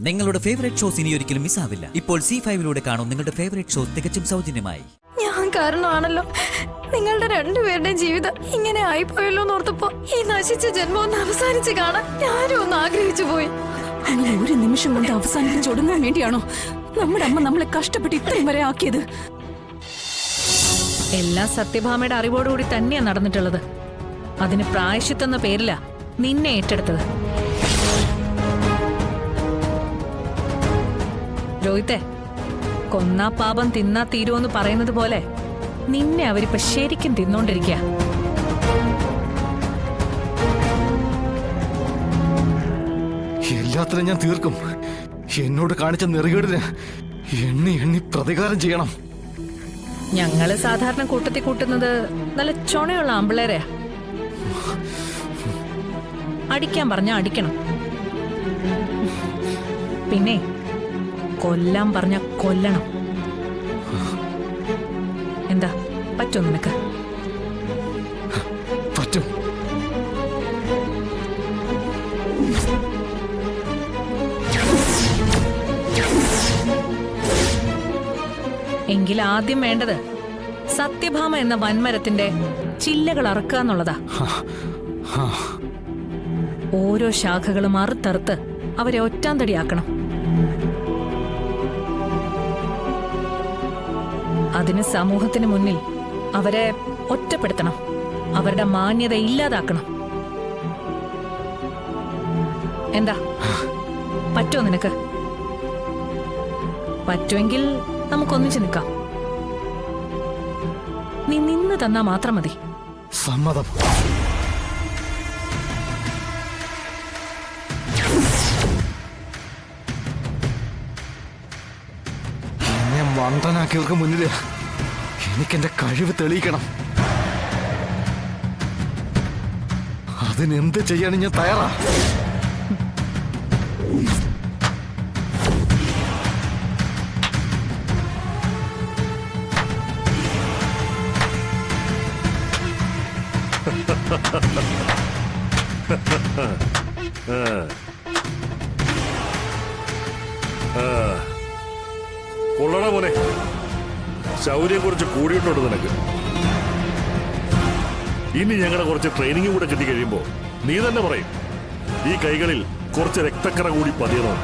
നിങ്ങളുടെ favourite shows ഇനി ഒരിക്കലും മിസ്സാവില്ല. ഇപ്പോൾ C5 കാണും നിങ്ങളുടെ ഫേവറേറ്റ് ഷോസ് തികച്ചും സൗജന്യമായി. ഞാൻ കാരണമാണല്ലോ നിങ്ങളുടെ രണ്ടുപേരുടെയും ജീവിതം ഇങ്ങനെ ആയിപ്പോയല്ലോ എന്നോർത്തപ്പോ ഈ നശിച്ച ജന്മം ഒന്ന് അവസാനിച്ച് കാണാൻ ഞാനും ഒന്ന് ആഗ്രഹിച്ചു പോയി. അങ്ങനെ ഒരു നിമിഷം കൊണ്ട് അവസാനിപ്പിച്ച് ഒടുങ്ങാൻ വേണ്ടിയാണോ നമ്മുടെ അമ്മ നമ്മളെ കഷ്ടപ്പെട്ട് ഇത്രയും വരെ ആക്കിയത്? എല്ലാം സത്യഭാമയുടെ അറിവോടുകൂടി തന്നെയാ നടന്നിട്ടുള്ളത്. അതിന് പ്രായശ്ചിത്തെന്ന പേരില നിന്നെ ഏറ്റെടുത്തത്. രോഹിത്തെ, കൊന്നാ പാപം തിന്നാ തീരുമെന്ന് പറയുന്നത് പോലെ നിന്നെ അവരിപ്പോ ശരിക്കും തിന്നോണ്ടിരിക്കുക. എല്ലാത്തിനും ഞാൻ തീർക്കും. എന്നോട് കാണിച്ച നെറുകേടിന് എണ്ണി എണ്ണി പ്രതികാരം ചെയ്യണം. ഞങ്ങള് സാധാരണ കൂട്ടത്തിൽ കൂട്ടുന്നത് നല്ല ചൊണയുള്ള ആമ്പിളേരെയാ. അടിക്കാൻ പറഞ്ഞ അടിക്കണം. പിന്നെ കൊല്ലാൻ പറഞ്ഞ കൊല്ലണം. എന്താ പറ്റുമോ നിനക്ക്? പറ്റും. എങ്കിൽ ആദ്യം വേണ്ടത് സത്യഭാമ എന്ന വൻമരത്തിന്റെ ചില്ലകൾ അറുക്കുക എന്നുള്ളതാ. ഓരോ ശാഖകളും അറുത്തറുത്ത് അവരെ ഒറ്റാന്തടിയാക്കണം. അതിന് സമൂഹത്തിന് മുന്നിൽ അവരെ ഒറ്റപ്പെടുത്തണം. അവരുടെ മാന്യത ഇല്ലാതാക്കണം. എന്താ പറ്റുമോ നിനക്ക്? പറ്റുമെങ്കിൽ നമുക്കൊന്നിച്ച് നിൽക്കാം. നീ നിന്ന് തന്നാ മാത്രം മതി. സമ്മതം. എന്നെ മണ്ടനാക്കിയവർക്ക് മുന്നില് എനിക്കെന്റെ കഴിവ് തെളിയിക്കണം. അതിനെന്ത് ചെയ്യാനും ഞാൻ തയ്യാറാ. കൊള്ളണ മോനെ, ശൗര്യം കുറച്ച് കൂടിയിട്ടുണ്ട് നിനക്ക്. ഇനി ഞങ്ങളുടെ കുറച്ച് ട്രെയിനിങ് കൂടെ കിട്ടി കഴിയുമ്പോ നീ തന്നെ പറയും ഈ കൈകളിൽ കുറച്ച് രക്തക്കറ കൂടി പതിയണോ.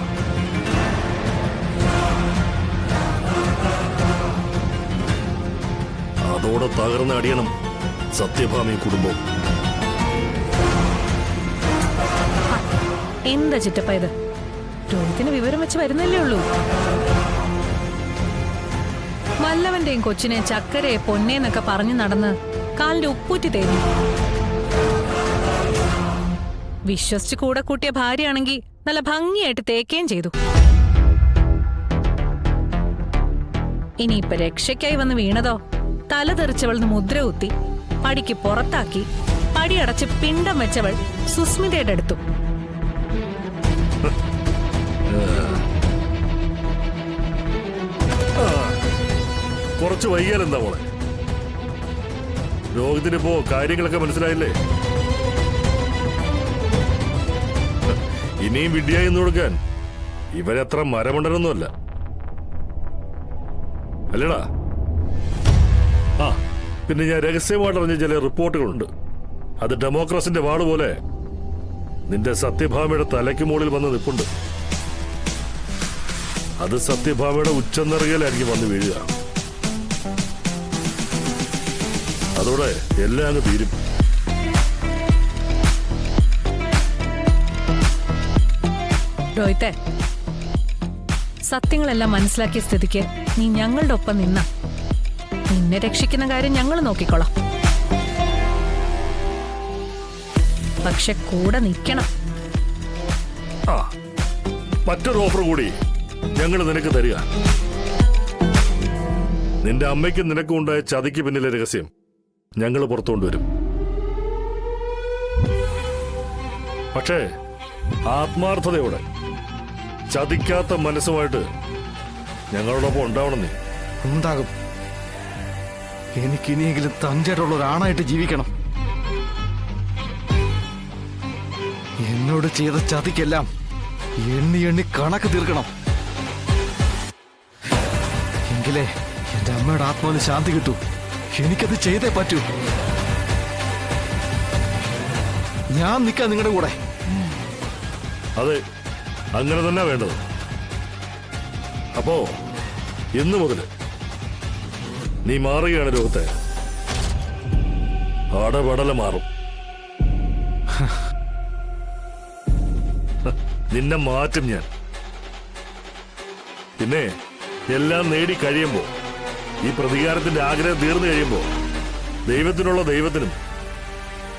അതോടെ തകർന്ന് അടിയണം സത്യഭാമയും കുടുംബവും. എന്താ ചിറ്റപ്പ ഇത്? രോഹിത്തിന് വിവരം വെച്ച് വരുന്നല്ലേ ഉള്ളൂ. വല്ലവന്റെയും കൊച്ചിനെ ചക്കരെ പൊന്നേന്നൊക്കെ പറഞ്ഞു നടന്ന് കാലിന്റെ ഉപ്പൂറ്റി തേഞ്ഞു. വിശ്വസിച്ച് കൂടെ കൂട്ടിയ ഭാര്യയാണെങ്കിൽ നല്ല ഭംഗിയായിട്ട് തേക്കുകയും ചെയ്തു. ഇനിയിപ്പൊ രക്ഷയ്ക്കായി വന്ന് വീണതോ തല തെറിച്ചവൾന്ന് മുദ്ര കുത്തി പടിക്ക് പുറത്താക്കി പടിയടച്ച് പിണ്ടം വെച്ചവൾ സുസ്മിതയുടെ അടുത്തു. കുറച്ച് വൈകിയാൽ എന്താ മോളെ? രോഹിതിനിപ്പോ കാര്യങ്ങളൊക്കെ മനസ്സിലായില്ലേ? ഇനിയും വിഡ്ഢിയായി എന്ന് കൊടുക്കാൻ ഇവരത്ര മരമണ്ടനൊന്നുമല്ല അല്ലേടാ. ആ പിന്നെ ഞാൻ രഹസ്യമായിട്ട് അറിഞ്ഞ ചില റിപ്പോർട്ടുകളുണ്ട്. അത് ഡെമോക്രസിന്റെ വാള് പോലെ നിന്റെ സത്യഭാമയുടെ തലയ്ക്ക് മുകളിൽ വന്ന് നിൽപ്പുണ്ട്. അത് സത്യഭാമയുടെ ഉച്ചനിറകയിലായിരിക്കും വന്ന് വീഴുക. അതോടെ എല്ലാം അങ്ങ് തീരും. രോഹിത്തെ, സത്യങ്ങളെല്ലാം മനസ്സിലാക്കിയ സ്ഥിതിക്ക് നീ ഞങ്ങളുടെ ഒപ്പം നിന്ന നിന്നെ രക്ഷിക്കുന്ന കാര്യം ഞങ്ങൾ നോക്കിക്കോളാം. പക്ഷെ കൂടെ നിൽക്കണം. ആ മറ്റൊരു ഓഫർ കൂടി ഞങ്ങൾ നിനക്ക് തരിക. നിന്റെ അമ്മയ്ക്കും നിനക്കും ഉണ്ടായ ചതിക്ക് പിന്നിലെ രഹസ്യം ഞങ്ങൾ പുറത്തുകൊണ്ടുവരും. പക്ഷേ ആത്മാർത്ഥതയോടെ ചതിക്കാത്ത മനസ്സുമായിട്ട് ഞങ്ങളോടൊപ്പം ഉണ്ടാവണം. നീ ഉണ്ടാകും. എനിക്കിനിയെങ്കിലും തഞ്ചേട്ടുള്ള ഒരാണായിട്ട് ജീവിക്കണം. എന്നോട് ചെയ്ത ചതിക്കെല്ലാം എണ്ണി എണ്ണി കണക്ക് തീർക്കണം. എങ്കിലേ എന്റെ അമ്മയുടെ ആത്മാവിന് ശാന്തി കിട്ടൂ. എനിക്കത് ചെയ്തേ പറ്റൂ. ഞാൻ നിൽക്കാം നിങ്ങളുടെ കൂടെ. അതെ, അങ്ങനെ തന്നെ വേണ്ടത്. അപ്പോ ഇന്നു മുതൽ നീ മാറുകയാണ് ലോകത്തെ. അടപടല മാറും. നിന്നെ മാറ്റും ഞാൻ. പിന്നെ എല്ലാം നേടി കഴിയുമ്പോ, ഈ പ്രതികാരത്തിന്റെ ആഗ്രഹം തീർന്നു കഴിയുമ്പോ, ദൈവത്തിനുള്ള ദൈവത്തിനും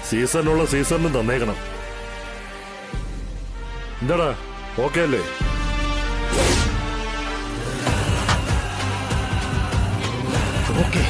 സീസണിനുള്ള സീസണിനും തന്നേക്കണം. എന്താടാ, ഓക്കെ അല്ലേ? ഓക്കെ.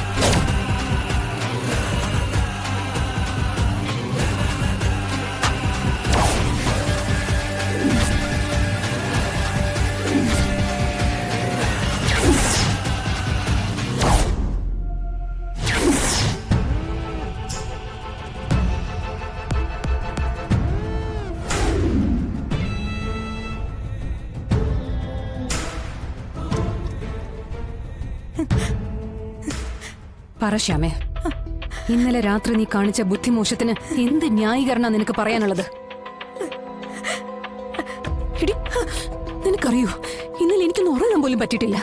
പറ ശ്യാമേ, ഇന്നലെ രാത്രി നീ കാണിച്ച ബുദ്ധിമോശത്തിന് എന്ത് ന്യായീകരണ നിനക്ക് പറയാനുള്ളത്? എടി, നിനക്കറിയോ, ഇന്നലെ എനിക്കൊന്ന് ഉറങ്ങാൻ പോലും പറ്റിയിട്ടില്ല.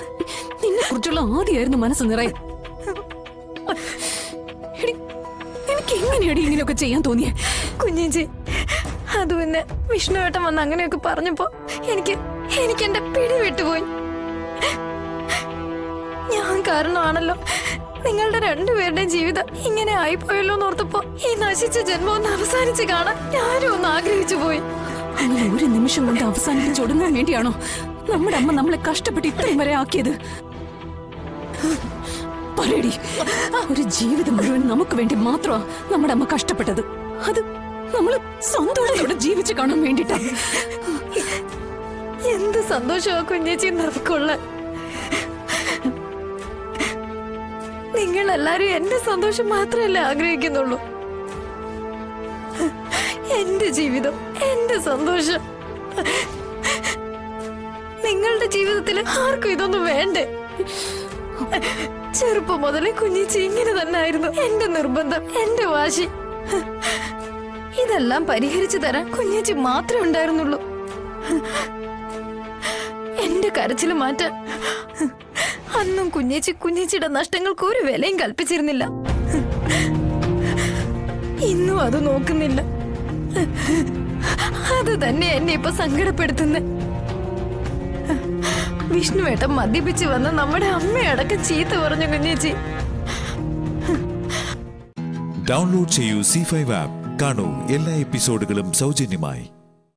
നിന്നെ കുറിച്ചുള്ള ആദ്യമായിരുന്നു മനസ്സ് നിറയെ. എടി, നിനക്ക് എങ്ങനെയാടി ഇങ്ങനെയൊക്കെ ചെയ്യാൻ തോന്നിയേ? കുഞ്ഞേച്ചി, അത് പിന്നെ വിഷ്ണുവേട്ടൻ വന്ന് അങ്ങനെയൊക്കെ പറഞ്ഞപ്പോ എനിക്ക് എന്റെ പിടി വിട്ടുപോയി. ഞാൻ കാരണമാണല്ലോ നിങ്ങളുടെ രണ്ടുപേരുടെയും ജീവിതം ഇങ്ങനെ ആയിപ്പോയല്ലോ എന്നോർത്തപ്പോ ഈ നശിച്ച ജന്മം ഒന്ന് അവസാനിച്ച് കാണാൻ ഞാനും ഒന്ന് ആഗ്രഹിച്ചു പോയി. അങ്ങനെ ഒരു നിമിഷം കൊണ്ട് അവസാനിപ്പിച്ച് ഒടുങ്ങാൻ വേണ്ടിയാണോ നമ്മുടെ അമ്മ നമ്മളെ കഷ്ടപ്പെട്ട് ഇത്രയും വരെ ആക്കിയത്? പറയടി, ഒരു ജീവിതം മുഴുവൻ നമുക്ക് വേണ്ടി മാത്രമാ നമ്മുടെ അമ്മ കഷ്ടപ്പെട്ടത്. അത് നമ്മള് സന്തോഷത്തോടെ ജീവിച്ചു കാണാൻ വേണ്ടിട്ടാ. എന്ത് സന്തോഷമാ കുഞ്ഞേച്ചി നമുക്കുള്ള. നിങ്ങൾ എല്ലാരും എന്റെ സന്തോഷം മാത്രമല്ല ആഗ്രഹിക്കുന്നുള്ളൂ. എന്റെ ജീവിതം, എന്റെ സന്തോഷം. നിങ്ങളുടെ ജീവിതത്തിൽ ആർക്കും ഇതൊന്നും വേണ്ടേ? ചെറുപ്പം മുതലേ കുഞ്ഞേച്ചി ഇങ്ങനെ തന്നെ ആയിരുന്നു. എന്റെ നിർബന്ധം, എന്റെ വാശി, ഇതെല്ലാം പരിഹരിച്ചു തരാൻ കുഞ്ഞേച്ചി മാത്രമേ ഉണ്ടായിരുന്നുള്ളൂ. എന്റെ കരച്ചില് മാറ്റാൻ അന്നും കുഞ്ഞേച്ചിയുടെ നഷ്ടങ്ങൾക്ക് ഒരു വിലയും കൽപ്പിച്ചിരുന്നില്ല. ഇന്നും അത് നോക്കുന്നില്ല. അത് തന്നെ എന്നെ ഇപ്പൊ സങ്കടപ്പെടുത്തുന്ന. വിഷ്ണുവേട്ടൻ മദ്യപിച്ച് വന്ന് നമ്മുടെ അമ്മയടക്കം ചീത്ത പറഞ്ഞു കുഞ്ഞേച്ചി. ഡൗൺലോഡ് ചെയ്യൂ C5 ആപ്പ്. കാണൂ എല്ലാ എപ്പിസോഡുകളും സൗജന്യമായി.